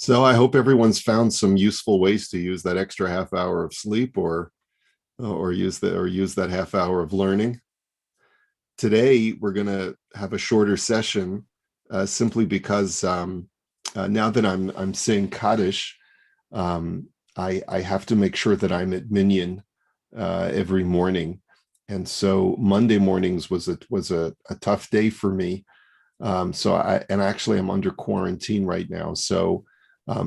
So I hope everyone's found some useful ways to use that extra half hour of sleep or use that half hour of learning. Today we're going to have a shorter session simply because now that I'm saying Kaddish, I have to make sure that I'm at Minyan every morning, and so Monday mornings was a tough day for me. So actually I'm under quarantine right now. So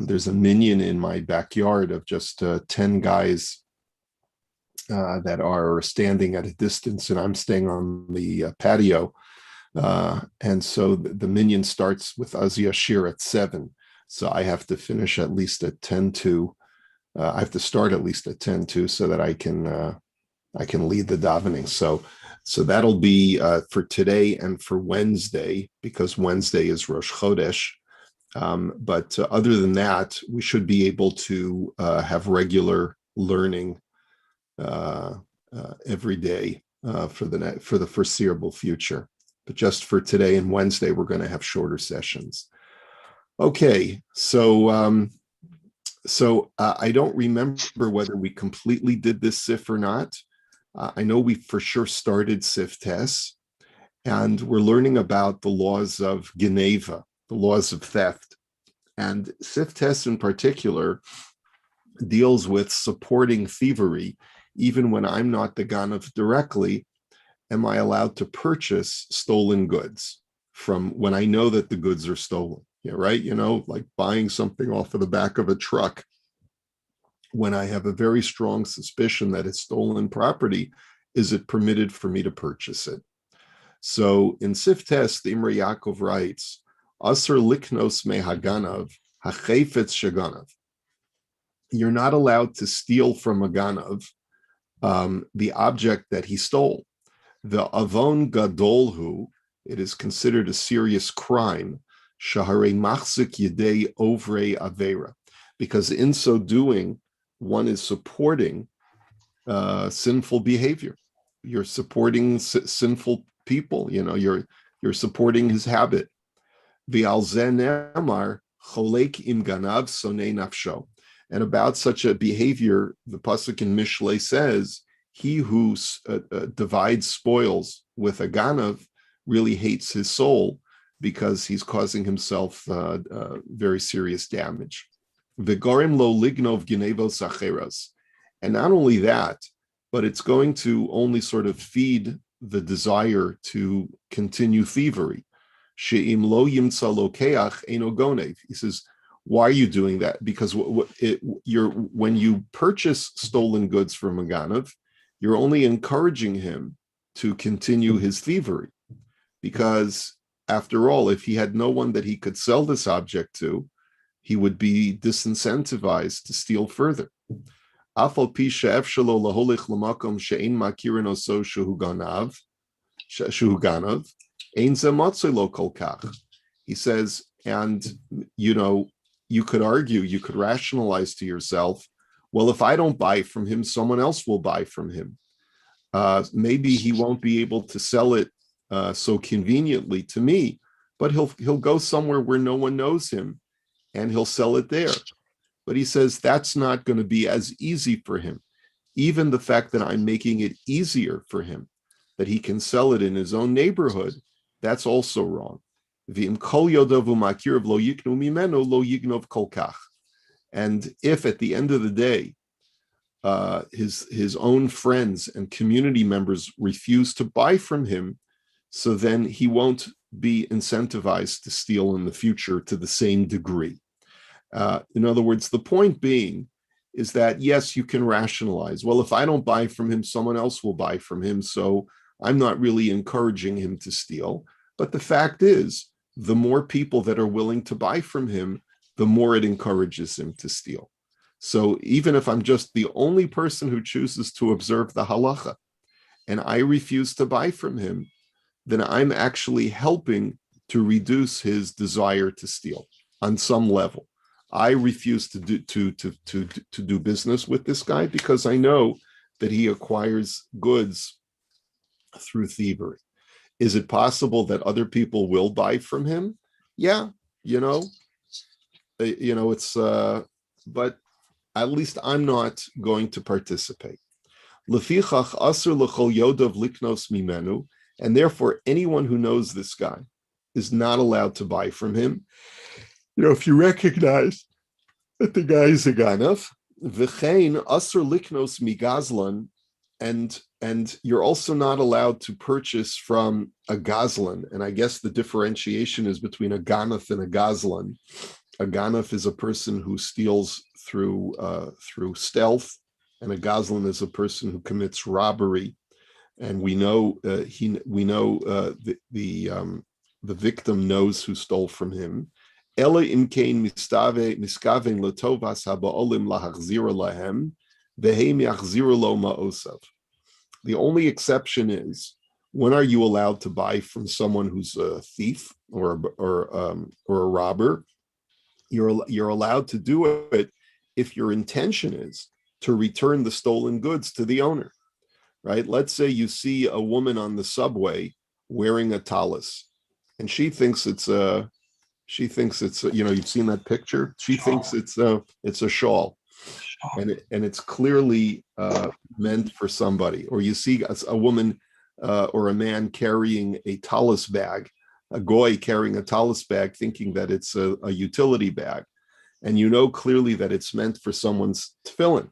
there's a minyan in my backyard of just 10 guys that are standing at a distance, and I'm staying on the patio. And so the minyan starts with Azia Shir at 7. So I have to finish at least at 10 to. I have to start at least at 10 to so that I can lead the davening. So that'll be for today and for Wednesday, because Wednesday is Rosh Chodesh. But other than that, we should be able to have regular learning every day for the foreseeable future. But just for today and Wednesday, we're going to have shorter sessions. Okay, so I don't remember whether we completely did this SIF or not. I know we for sure started SIF Tes, and we're learning about the laws of Geneva, the laws of theft. And SIF Tes in particular deals with supporting thievery. Even when I'm not the Ganav directly, am I allowed to purchase stolen goods from when I know that the goods are stolen? Yeah, right? Like buying something off of the back of a truck when I have a very strong suspicion that it's stolen property. Is it permitted for me to purchase it? So in Sif Tes, the Imrei Yaakov writes, Asr liknos me haganav, hachefetz shaganav. You're not allowed to steal from a ganav the object that he stole. The avon gadolhu, it is considered a serious crime, shahare machzik yedei ovrei avera, because in so doing, one is supporting sinful behavior. You're supporting sinful people. You're supporting his habit. V'al zeh ne'amar cholek im ganav sonei nafsho. And about such a behavior, the pasuk in Mishlei says, he who divides spoils with a ganav really hates his soul, because he's causing himself very serious damage. V'gorim lo lignov ginevos acheros. And not only that, but it's going to only sort of feed the desire to continue thievery. She'im lo yimtza lokeach eino gonev. He says, why are you doing that? Because when you purchase stolen goods from a ganav, you're only encouraging him to continue his thievery. Because after all, if he had no one that he could sell this object to, he would be disincentivized to steal further. He says, and you could argue, you could rationalize to yourself, well, if I don't buy from him, someone else will buy from him. Maybe he won't be able to sell it so conveniently to me, but he'll go somewhere where no one knows him, and he'll sell it there. But he says that's not going to be as easy for him. Even the fact that I'm making it easier for him, that he can sell it in his own neighborhood, that's also wrong. And if at the end of the day, his own friends and community members refuse to buy from him, so then he won't be incentivized to steal in the future to the same degree. In other words, the point being is that, yes, you can rationalize, well, if I don't buy from him, someone else will buy from him, so I'm not really encouraging him to steal. But the fact is, the more people that are willing to buy from him, the more it encourages him to steal. So even if I'm just the only person who chooses to observe the halacha, and I refuse to buy from him, then I'm actually helping to reduce his desire to steal on some level. I refuse to do business with this guy because I know that he acquires goods through thievery. Is it possible that other people will buy from him? Yeah, it's, but at least I'm not going to participate. Lefichach asur l'chol yodav liknos mimenu, and therefore anyone who knows this guy is not allowed to buy from him. If you recognize that the guy is a ganav, v'chein asur liknos migazlan, and you're also not allowed to purchase from a gazlan. And I guess the differentiation is between a ganav and a gazlan. A ganav is a person who steals through stealth, and a gazlan is a person who commits robbery. And we know the victim knows who stole from him. Ela imkein miskaven letovas haba'olim lahachzira lahem vehem yachziru lo ma'osav. The only exception is, when are you allowed to buy from someone who's a thief or a robber? You're allowed to do it if your intention is to return the stolen goods to the owner, right? Let's say you see a woman on the subway wearing a talis, and she thinks it's you've seen that picture. She thinks it's a shawl, and it's clearly meant for somebody. Or you see a woman or a man carrying a talis bag, a goy carrying a talis bag, thinking that it's a utility bag, and you know clearly that it's meant for someone's tefillin.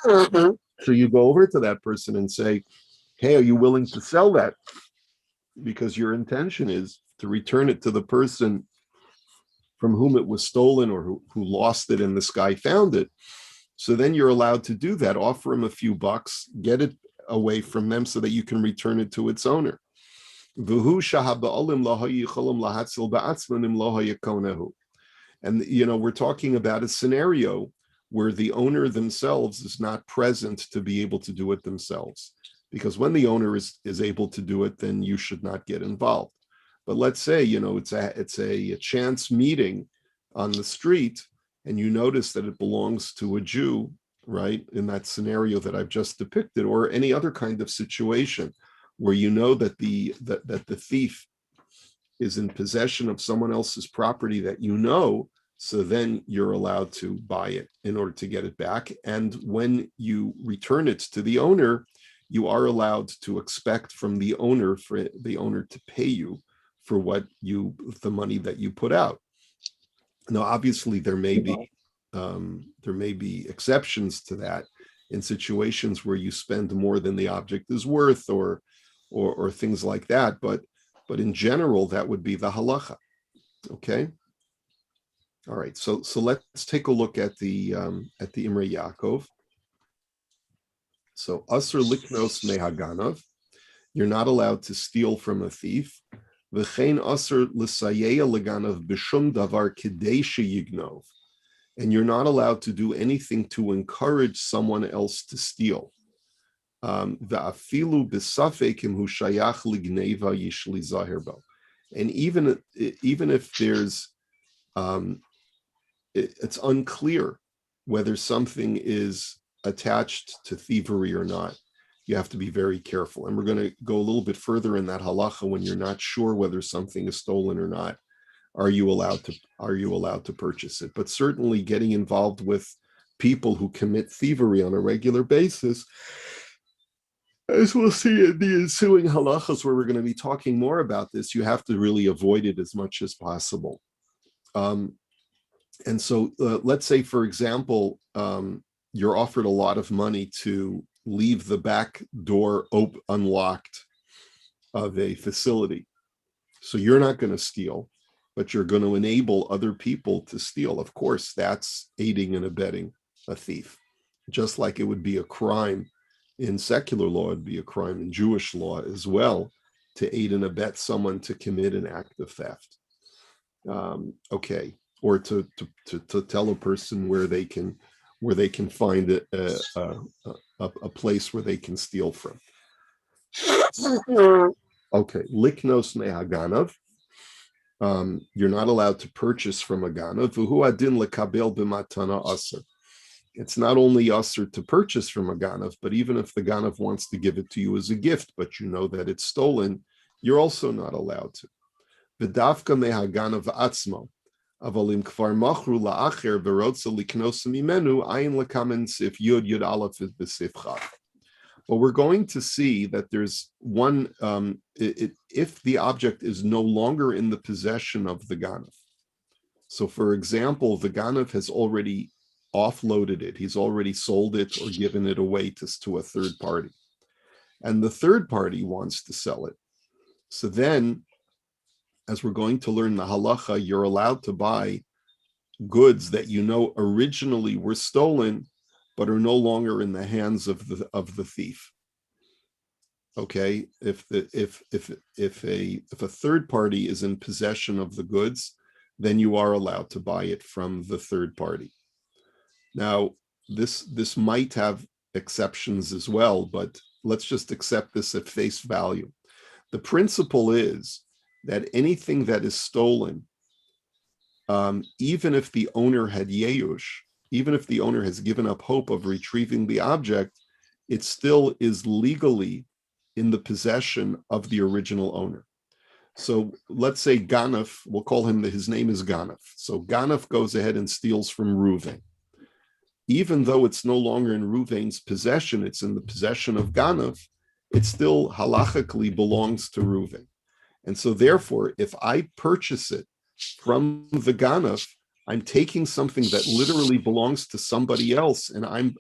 So you go over to that person and say, "Hey, are you willing to sell that?" Because your intention is to return it to the person from whom it was stolen, or who lost it and this guy found it. So then you're allowed to do that. Offer him a few bucks, get it away from them so that you can return it to its owner. And we're talking about a scenario where the owner themselves is not present to be able to do it themselves. Because when the owner is able to do it, then you should not get involved. But let's say, it's a chance meeting on the street, and you notice that it belongs to a Jew, right? In that scenario that I've just depicted, or any other kind of situation where you know that the thief is in possession of someone else's property that you know, so then you're allowed to buy it in order to get it back. And when you return it to the owner, you are allowed to expect from the owner for the owner to pay you for the money that you put out. Now, obviously, there may be exceptions to that in situations where you spend more than the object is worth, or things like that. But in general, that would be the halacha. Okay. All right. So let's take a look at the Imrei Yaakov. So asur liknos mehaganav, you're not allowed to steal from a thief. V'chein asur l'sayeya leganav b'shum davar kidei sheyignov, and you're not allowed to do anything to encourage someone else to steal. V'afilu b'safek im hu shayach ligneva yishli zahir bo, and even if there's it's unclear whether something is attached to thievery or not, you have to be very careful. And we're going to go a little bit further in that halacha. When you're not sure whether something is stolen or not, are you allowed to purchase it? But certainly getting involved with people who commit thievery on a regular basis, as we'll see in the ensuing halachas where we're going to be talking more about this, you have to really avoid it as much as possible. And so let's say, for example, you're offered a lot of money to leave the back door unlocked of a facility. So you're not going to steal, but you're going to enable other people to steal. Of course, that's aiding and abetting a thief. Just like it would be a crime in secular law, it'd be a crime in Jewish law as well to aid and abet someone to commit an act of theft. Okay, or to tell a person where they can find a place where they can steal from. Okay, liknos mehaganav. You're not allowed to purchase from a ganav. V'hu adin lekabel b'matana asur. It's not only asur to purchase from a ganav, but even if the ganav wants to give it to you as a gift, but you know that it's stolen, you're also not allowed to. V'davka mehaganav atzmo. Avalim kfar machru la'acher v'rotza liknos mimenu ayin lekamen sif yud yud aleph b'sif chaf. Well, we're going to see that there's one, if the object is no longer in the possession of the ganav. So, for example, the ganav has already offloaded it. He's already sold it or given it away to a third party. And the third party wants to sell it. So then, as we're going to learn the halacha, you're allowed to buy goods that you know originally were stolen, but are no longer in the hands of the thief. Okay, if a third party is in possession of the goods, then you are allowed to buy it from the third party. Now, this might have exceptions as well, but let's just accept this at face value. The principle is that anything that is stolen, even if the owner had yeush, even if the owner has given up hope of retrieving the object, it still is legally in the possession of the original owner. So let's say Ganef, we'll call him, his name is Ganef. So Ganef goes ahead and steals from Reuven. Even though it's no longer in Reuven's possession, it's in the possession of Ganef, it still halachically belongs to Reuven. And so therefore, if I purchase it from the Ganef, I'm taking something that literally belongs to somebody else, and I'm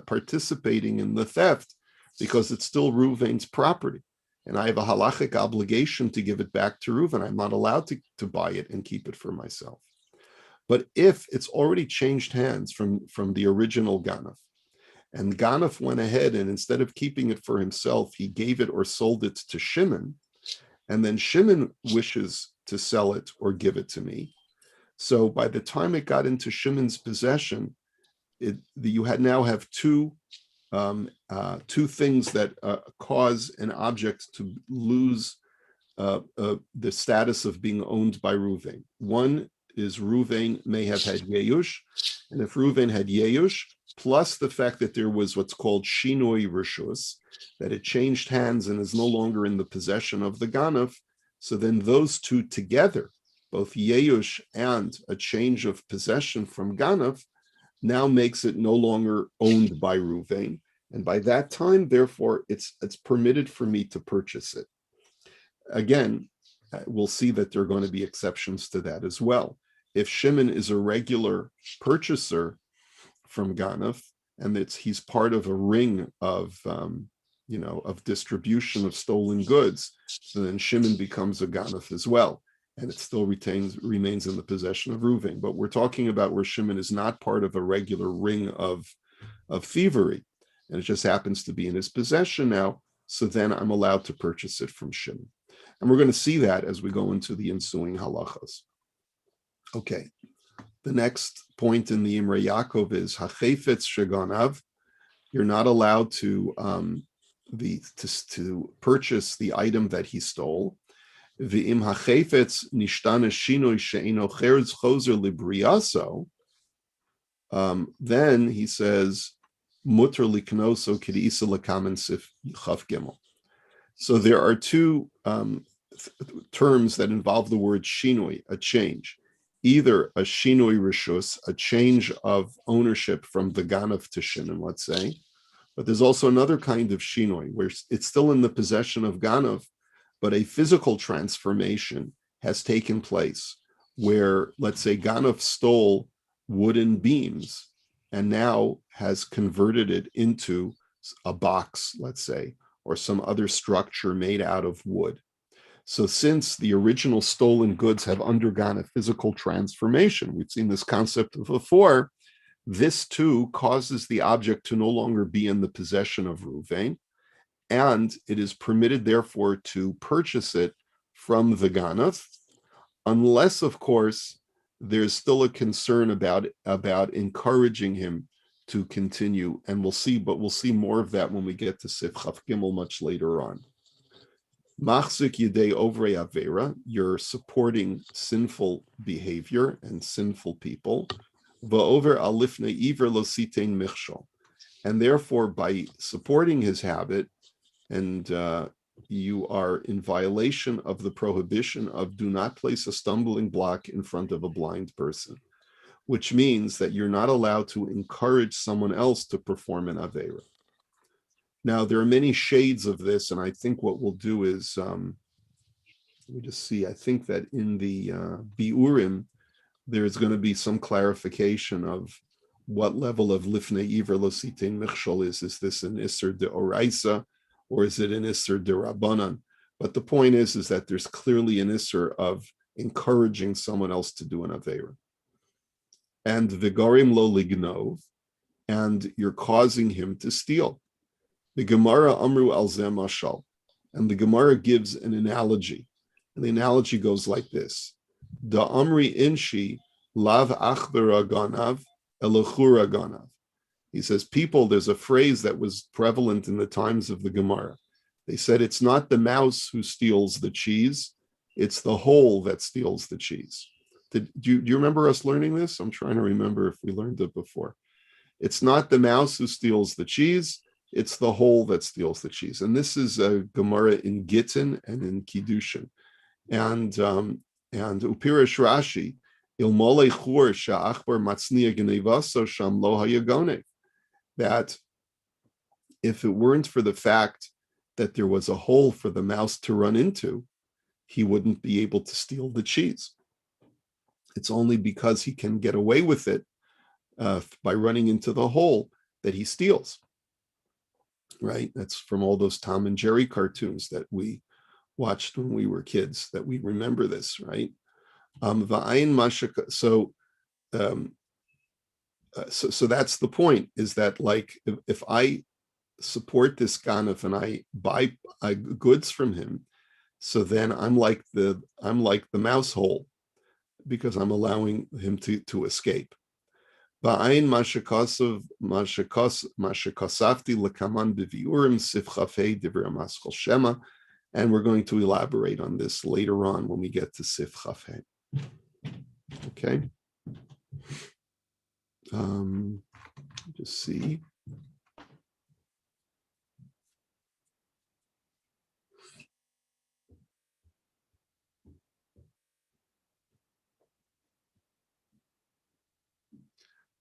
participating in the theft because it's still Reuven's property. And I have a halachic obligation to give it back to Reuven. I'm not allowed to buy it and keep it for myself. But if it's already changed hands from the original Ganef, and Ganef went ahead and instead of keeping it for himself, he gave it or sold it to Shimon, and then Shimon wishes to sell it or give it to me. So by the time it got into Shimon's possession, you now have two things that cause an object to lose the status of being owned by Reuven. One is Reuven may have had Yeush, and if Reuven had Yeush, plus the fact that there was what's called Shinoi Rishus, that it changed hands and is no longer in the possession of the Ganef, so then those two together, both Yeush and a change of possession from Ganef, now makes it no longer owned by Reuven. And by that time, therefore, it's permitted for me to purchase it. Again, we'll see that there are going to be exceptions to that as well. If Shimon is a regular purchaser from Ganef, and he's part of a ring of distribution of stolen goods, so then Shimon becomes a Ganef as well, and it still remains in the possession of Reuven. But we're talking about where Shimon is not part of a regular ring of thievery, and it just happens to be in his possession now, so then I'm allowed to purchase it from Shimon. And we're going to see that as we go into the ensuing halachas. Okay, the next point in the Imrei Yaakov is hachefetz sheganav. You're not allowed to purchase the item that he stole. V'im hachefetz nishtana shinoi she'eno cheretz chozer libriaso. Then he says mutter liknoso k'diisa lekamen sif chaf gimel. So there are two terms that involve the word shinoi, a change. Either a shinoi rishus, a change of ownership from the Ganef to Shimon, let's say, but there's also another kind of shinoi where it's still in the possession of Ganef, but a physical transformation has taken place where, let's say, Ganef stole wooden beams and now has converted it into a box, let's say, or some other structure made out of wood. So since the original stolen goods have undergone a physical transformation, we've seen this concept before, this too causes the object to no longer be in the possession of Reuven, and it is permitted, therefore, to purchase it from the Ganef, unless, of course, there's still a concern about encouraging him to continue, and we'll see more of that when we get to Sif Chaf Gimel much later on. Machzik yedei ovrei avera, you're supporting sinful behavior and sinful people. Va'over alifnei iver lo sitein michshol, and therefore by supporting his habit and you are in violation of the prohibition of do not place a stumbling block in front of a blind person, which means that you're not allowed to encourage someone else to perform an Aveira. Now, there are many shades of this, and I think what we'll do is, let me just see, I think that in the Biurim, there's going to be some clarification of what level of Lifnei Iver Lositin Michshol is. Is this an Isser de Oraisa, or is it an Isser de Rabbanan? But the point is that there's clearly an Isser of encouraging someone else to do an Aveira. And Vigarim lo lignov, and you're causing him to steal. The Gemara Amru al Zeh Mashal, and the Gemara gives an analogy, and the analogy goes like this: Da Amri Inshi Lav Achbera Ganav Elachura Ganav. He says, people, there's a phrase that was prevalent in the times of the Gemara. They said it's not the mouse who steals the cheese, it's the hole that steals the cheese. Do you remember us learning this? I'm trying to remember if we learned it before. It's not the mouse who steals the cheese, it's the hole that steals the cheese. And this is a Gemara in Gittin and in Kiddushin. And Upirish Rashi, Ilmole Chur Sha'achbar Matzniya Genevaso Sham Lo Hayagone. That if it weren't for the fact that there was a hole for the mouse to run into, he wouldn't be able to steal the cheese. It's only because he can get away with it by running into the hole that he steals. Right? That's from all those Tom and Jerry cartoons that we watched when we were kids, that we remember this, right? So that's the point, is that like if I support this ganef and I buy goods from him, so then I'm like the mouse hole, because I'm allowing him to escape. And we're going to elaborate on this later on when we get to Sif Chafei. Okay. Just see.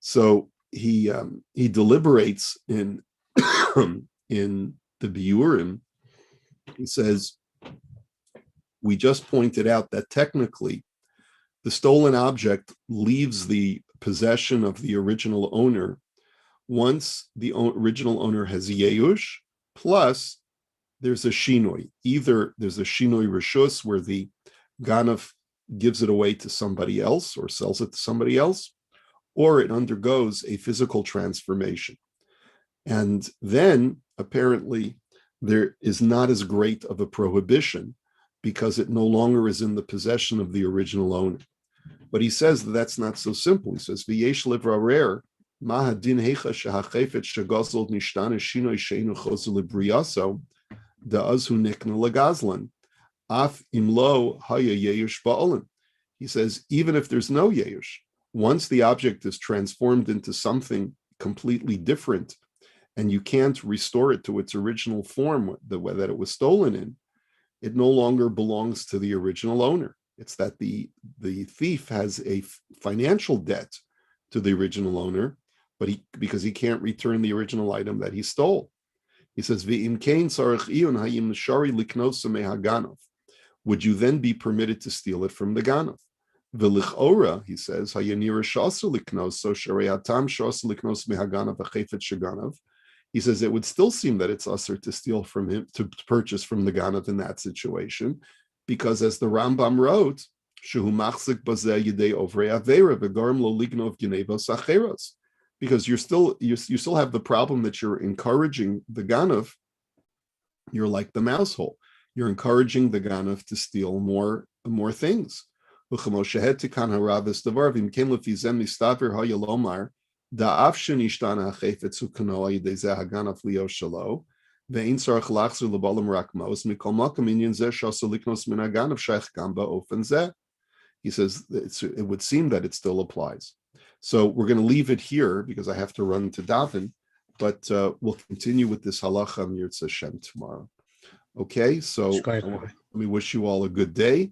So he deliberates in in the Biurim. He says, we just pointed out that technically the stolen object leaves the possession of the original owner once the original owner has yeush, plus there's a shinoi. Either there's a shinoi rishus, where the ganav gives it away to somebody else or sells it to somebody else, or it undergoes a physical transformation. And then apparently there is not as great of a prohibition because it no longer is in the possession of the original owner. But he says that that's not so simple. He says, V'yesh livrarer, ma hadin hecha shehachefet shegazol nishtana shinoi sheinu chosu libriyaso, da'az hu nikna legazlan, af imlo haya yeush ba'olim. He says, even if there's no yeush, once the object is transformed into something completely different, and you can't restore it to its original form that it was stolen in, it no longer belongs to the original owner. It's that the thief has a financial debt to the original owner, but because he can't return the original item that he stole. He says, would you then be permitted to steal it from the ganav? V'lichora, he says, he says it would still seem that it's usher to steal from him, to purchase from the ganav in that situation, because as the Rambam wrote, because you still have the problem that you're encouraging the ganav. You're like the mouse hole. You're encouraging the ganav to steal more things. So we're going to leave it here because I have to run to daven, but we'll continue with this halacha Mirza Hashem tomorrow. Okay, so Shkoyach. let me wish you all a good day.